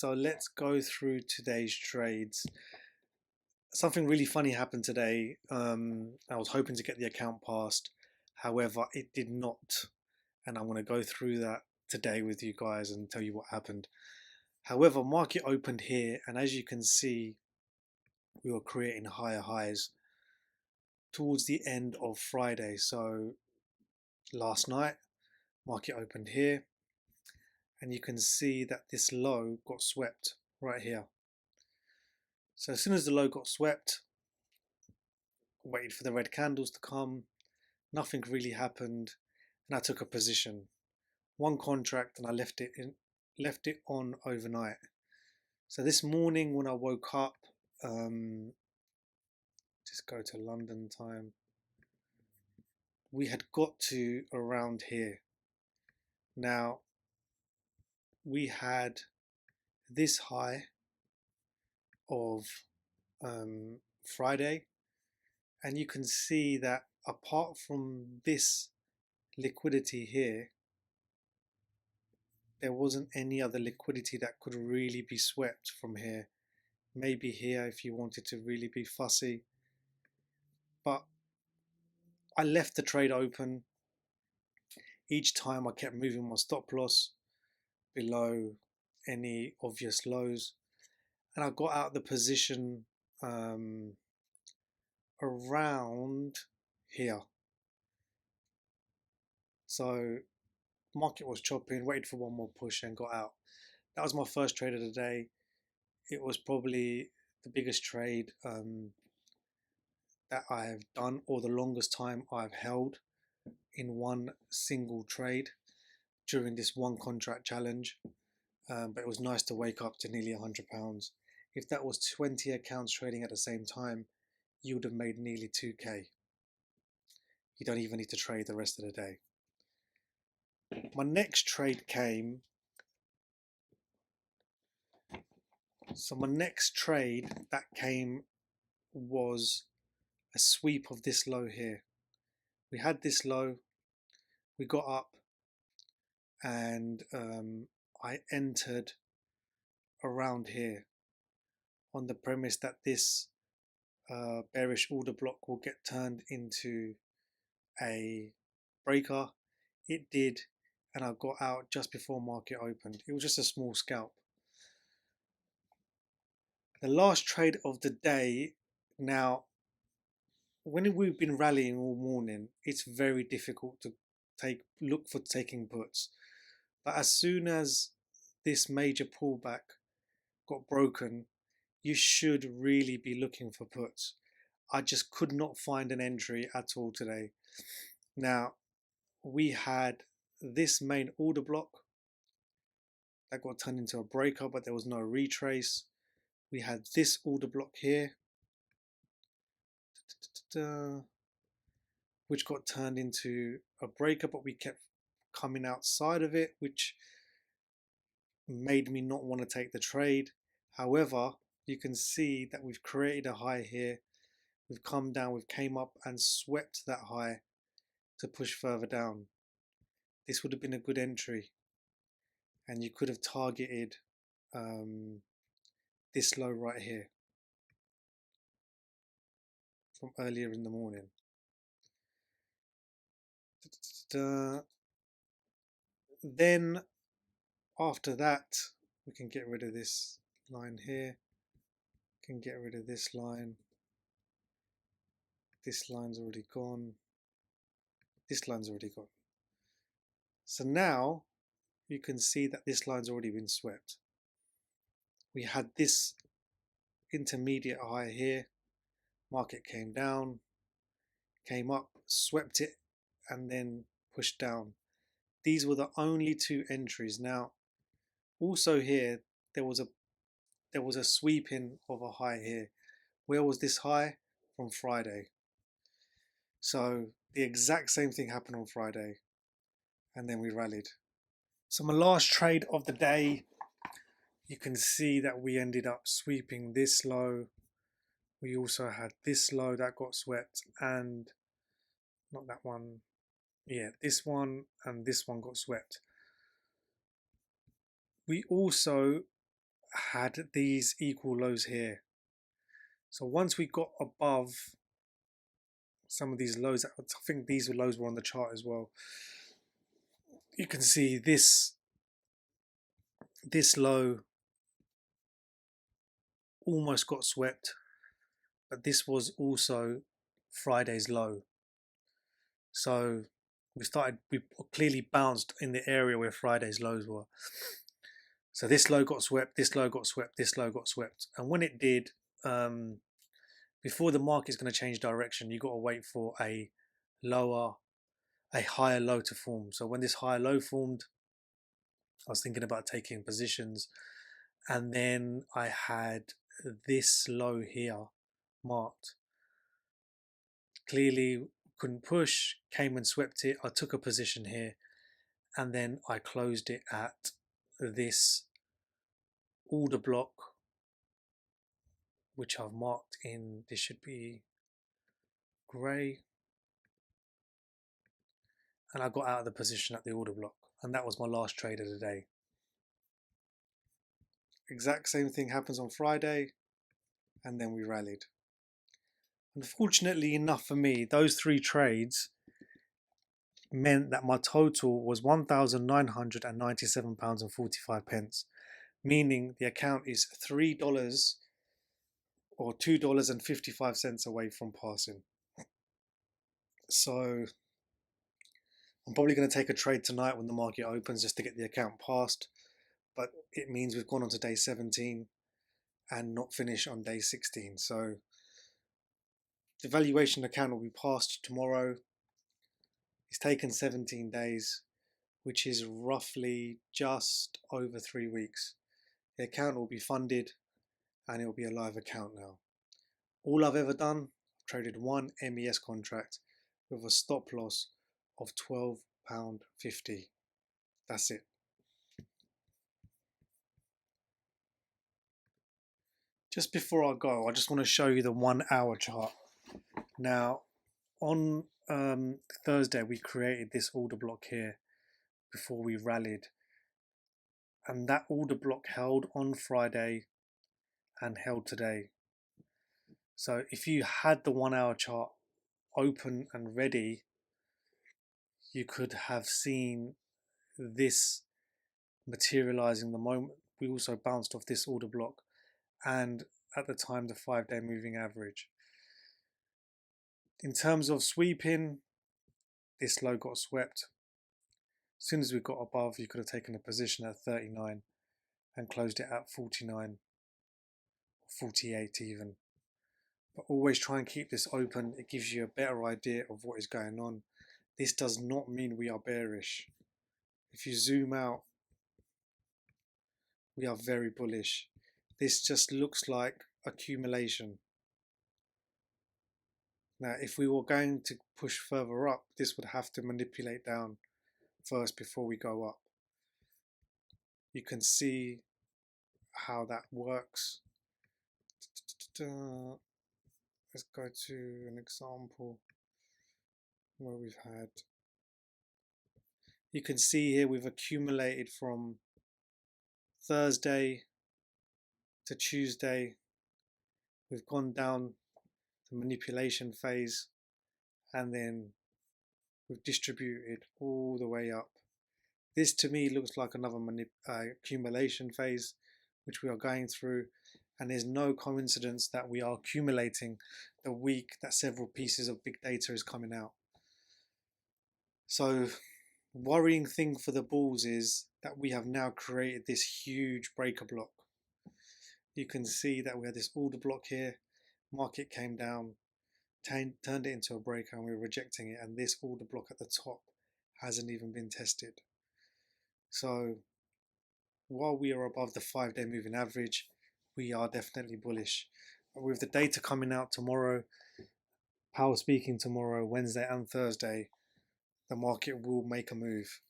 so let's go through today's trades. Something really funny happened today. I was hoping to get the account passed, however, it did not, and I'm going to go through that today with you guys and tell you what happened. However, market opened here, and as you can see, we were creating higher highs towards the end of Friday. So last night, market opened here, and you can see that this low got swept right here. So as soon as the low got swept, waited for the red candles to come, nothing really happened, and I took a position, one contract, and I left it on overnight. So this morning when I woke up, just go to London time, we had got to around here. Now we had this high of Friday, and you can see that apart from this liquidity here, there wasn't any other liquidity that could really be swept from here. Maybe here if you wanted to really be fussy, but I left the trade open. Each time I kept moving my stop loss below any obvious lows, and I got out the position around here. So market was chopping, waited for one more push and got out. That was my first trade of the day. It was probably the biggest trade that I have done, or the longest time I've held in one single trade during this one contract challenge. But it was nice to wake up to nearly £100. If that was 20 accounts trading at the same time, you would have made nearly 2k. You don't even need to trade the rest of the day. My next trade came. So my next trade that came was a sweep of this low here. We had this low, we got up, and I entered around here on the premise that this bearish order block will get turned into a breaker. It did, and I got out just before market opened. It was just a small scalp. The last trade of the day. Now, when we've been rallying all morning, it's very difficult to look for taking puts. But as soon as this major pullback got broken, you should really be looking for puts. I just could not find an entry at all today. Now, we had this main order block that got turned into a breaker, but there was no retrace. We had this order block here, which got turned into a breaker, but we kept coming outside of it, which made me not want to take the trade. However, you can see that we've created a high here. We've come down, we've came up and swept that high to push further down. This would have been a good entry, and you could have targeted this low right here from earlier in the morning. Then after that, we can get rid of this line here, can get rid of this line. This line's already gone. This line's already gone. So now you can see that this line's already been swept. We had this intermediate high here. Market came down, came up, swept it, and then pushed down. These were the only two entries. Now, also here, there was a sweeping of a high here. Where was this high? From Friday. So the exact same thing happened on Friday, and then we rallied. So my last trade of the day, you can see that we ended up sweeping this low. We also had this low that got swept, and not that one. Yeah, this one and this one got swept. We also had these equal lows here. So once we got above some of these lows, I think these lows were on the chart as well. You can see this low almost got swept, but this was also Friday's low. So we clearly bounced in the area where Friday's lows were. So this low got swept, this low got swept, this low got swept. And when it did, before the market's going to change direction, you've got to wait for a higher low to form. So when this higher low formed, I was thinking about taking positions. And then I had this low here marked. Clearly couldn't push, came and swept it. I took a position here, and then I closed it at this order block, which I've marked in, this should be grey, and I got out of the position at the order block, and that was my last trade of the day. Exact same thing happens on Friday, and then we rallied. Unfortunately enough for me, those 3 trades meant that my total was £1,997.45, meaning the account is $3 or $2.55 away from passing. So I'm probably going to take a trade tonight when the market opens just to get the account passed, but it means we've gone on to day 17 and not finish on day 16. So the valuation account will be passed tomorrow. It's taken 17 days, which is roughly just over 3 weeks. The account will be funded and it will be a live account now. All I've ever done, I've traded one MES contract with a stop loss of £12.50. That's it. Just before I go, I just want to show you the 1 hour chart. Now, on Thursday, we created this order block here before we rallied. And that order block held on Friday and held today. So if you had the 1 hour chart open and ready, you could have seen this materializing the moment we also bounced off this order block, and at the time the 5-day moving average. In terms of sweeping, this low got swept. As soon as we got above, you could have taken a position at 39 and closed it at 49, 48 even. But always try and keep this open. It gives you a better idea of what is going on. This does not mean we are bearish. If you zoom out, we are very bullish. This just looks like accumulation. Now, if we were going to push further up, this would have to manipulate down first before we go up. You can see how that works. Let's go to an example where we've had, you can see here we've accumulated from Thursday to Tuesday. We've gone down the manipulation phase, and then we've distributed all the way up. This to me looks like another accumulation phase which we are going through, and there's no coincidence that we are accumulating the week that several pieces of big data is coming out. So worrying thing for the bulls is that we have now created this huge breaker block. You can see that we had this order block here, market came down, turned it into a breaker, and we're rejecting it, and this order block at the top hasn't even been tested. So while we are above the 5-day moving average, we are definitely bullish. But with the data coming out tomorrow, power speaking tomorrow, Wednesday and Thursday, the market will make a move.